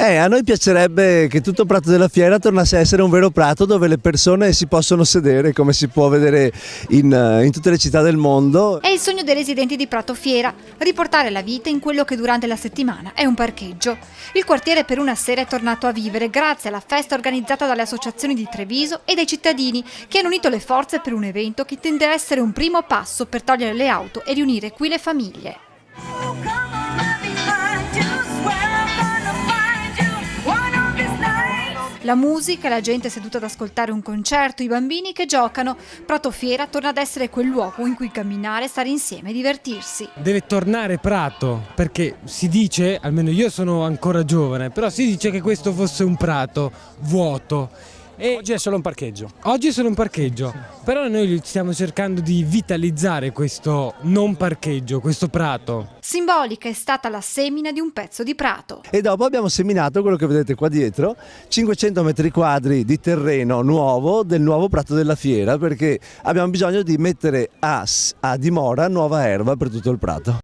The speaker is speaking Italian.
A noi piacerebbe che tutto Prato della Fiera tornasse a essere un vero prato dove le persone si possono sedere, come si può vedere in tutte le città del mondo. È il sogno dei residenti di Prato Fiera, riportare la vita in quello che durante la settimana è un parcheggio. Il quartiere per una sera è tornato a vivere grazie alla festa organizzata dalle associazioni di Treviso e dai cittadini che hanno unito le forze per un evento che tende a essere un primo passo per togliere le auto e riunire qui le famiglie. La musica, la gente seduta ad ascoltare un concerto, i bambini che giocano. Prato Fiera torna ad essere quel luogo in cui camminare, stare insieme e divertirsi. Deve tornare Prato, perché si dice, almeno io sono ancora giovane, però si dice che questo fosse un prato vuoto. E oggi è solo un parcheggio. Oggi è solo un parcheggio, però noi stiamo cercando di vitalizzare questo non parcheggio, questo prato. Simbolica è stata la semina di un pezzo di prato. E dopo abbiamo seminato quello che vedete qua dietro, 500 metri quadri di terreno nuovo del nuovo Prato della Fiera, perché abbiamo bisogno di mettere a dimora nuova erba per tutto il prato.